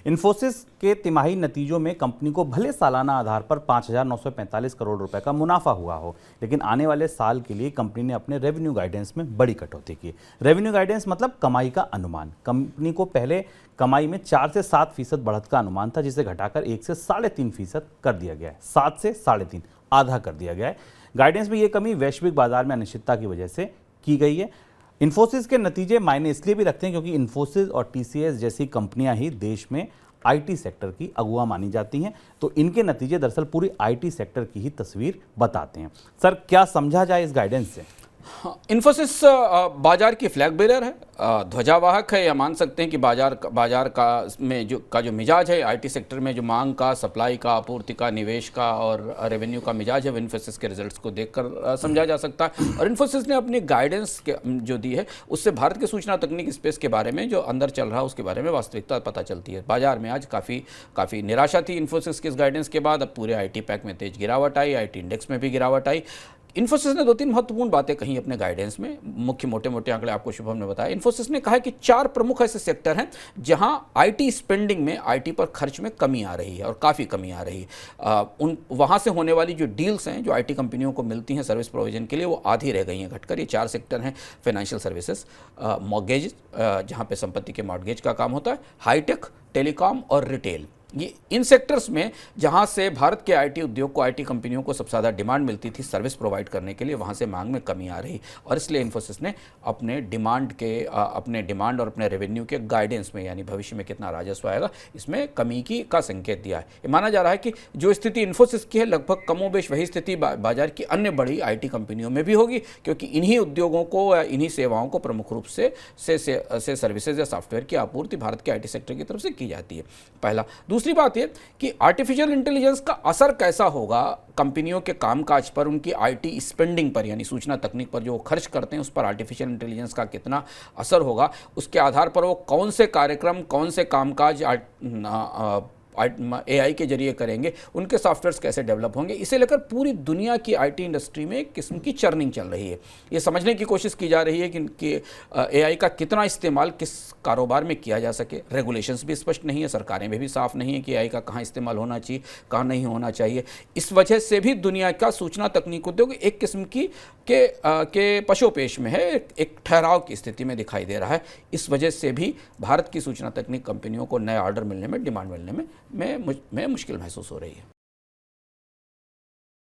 इन्फोसिस के तिमाही नतीजों में कंपनी को भले सालाना आधार पर 5,945 करोड़ रुपए का मुनाफा हुआ हो, लेकिन आने वाले साल के लिए कंपनी ने अपने रेवेन्यू गाइडेंस में बड़ी कटौती की। रेवेन्यू गाइडेंस मतलब कमाई का अनुमान। कंपनी को पहले कमाई में 4 से 7% बढ़त का अनुमान था, जिसे घटाकर 1 से 3.5% कर दिया गया है। 7 से 3.5, आधा कर दिया गया है। गाइडेंस में यह कमी वैश्विक बाजार में अनिश्चितता की वजह से की गई है। इन्फोसिस के नतीजे मायने इसलिए भी रखते हैं क्योंकि इन्फोसिस और टीसीएस जैसी कंपनियां ही देश में आईटी सेक्टर की अगुआ मानी जाती हैं, तो इनके नतीजे दरअसल पूरी आईटी सेक्टर की ही तस्वीर बताते हैं। सर, क्या समझा जाए इस गाइडेंस से? इन्फोसिस बाजार की फ्लैग बेरर है, ध्वजावाहक है, या मान सकते हैं कि बाजार का जो मिजाज है आईटी सेक्टर में, जो मांग का, सप्लाई का, आपूर्ति का, निवेश का और रेवेन्यू का मिजाज है, वो इन्फोसिस के रिजल्ट्स को देखकर समझा जा सकता है। और इन्फोसिस ने अपनी गाइडेंस जो दी है उससे भारत के सूचना तकनीक स्पेस के बारे में जो अंदर चल रहा है उसके बारे में वास्तविकता पता चलती है। बाजार में आज काफ़ी निराशा थी इन्फोसिस के इस गाइडेंस के बाद। अब पूरे आईटी पैक में तेज गिरावट आई, आईटी इंडेक्स में भी गिरावट आई। इन्फोसिस ने 2-3 महत्वपूर्ण बातें कही अपने गाइडेंस में। मुख्य मोटे आंकड़े आपको शुभम ने बताया। इन्फोसिस ने कहा है कि 4 प्रमुख ऐसे सेक्टर हैं जहां आईटी स्पेंडिंग में, आईटी पर खर्च में कमी आ रही है और काफ़ी कमी आ रही है। वहां से होने वाली जो डील्स हैं जो आईटी कंपनियों को मिलती हैं सर्विस प्रोविजन के लिए, वो आधी रह गई हैं घटकर। ये 4 सेक्टर हैं: फाइनेंशियल सर्विसेज, मॉर्गेज जहाँ पे संपत्ति के मॉर्गेज का काम होता है, हाईटेक, टेलीकॉम और रिटेल। ये इन सेक्टर्स में जहां से भारत के आईटी उद्योग को, आईटी कंपनियों को सबसे ज़्यादा डिमांड मिलती थी सर्विस प्रोवाइड करने के लिए, वहां से मांग में कमी आ रही। और इसलिए इन्फोसिस ने अपने डिमांड और अपने रेवेन्यू के गाइडेंस में, यानी भविष्य में कितना राजस्व आएगा, इसमें कमी का संकेत दिया है। ये माना जा रहा है कि जो स्थिति इन्फोसिस की है लगभग कमोबेश वही स्थिति बाजार की अन्य बड़ी आईटी कंपनियों में भी होगी, क्योंकि इन्हीं उद्योगों को या इन्हीं सेवाओं को प्रमुख रूप से सर्विसेज या सॉफ्टवेयर की आपूर्ति भारत के आईटी सेक्टर की तरफ से की जाती है। पहला। दूसरी बात यह कि आर्टिफिशियल इंटेलिजेंस का असर कैसा होगा कंपनियों के कामकाज पर, उनकी आईटी स्पेंडिंग पर, यानी सूचना तकनीक पर जो खर्च करते हैं उस पर आर्टिफिशियल इंटेलिजेंस का कितना असर होगा, उसके आधार पर वो कौन से कार्यक्रम, कौन से कामकाज एआई के जरिए करेंगे, उनके सॉफ्टवेयर्स कैसे डेवलप होंगे, इसे लेकर पूरी दुनिया की आईटी इंडस्ट्री में एक किस्म की चर्निंग चल रही है। ये समझने की कोशिश की जा रही है कि एआई का कितना इस्तेमाल किस कारोबार में किया जा सके। रेगुलेशंस भी स्पष्ट नहीं है, सरकारें भी साफ नहीं है कि एआई का कहाँ इस्तेमाल होना चाहिए, कहाँ नहीं होना चाहिए। इस वजह से भी दुनिया का सूचना तकनीक उद्योग एक किस्म के पशोपेश में है, एक ठहराव की स्थिति में दिखाई दे रहा है। इस वजह से भी भारत की सूचना तकनीक कंपनियों को नए ऑर्डर मिलने में, डिमांड मिलने में मुश्किल महसूस हो रही है।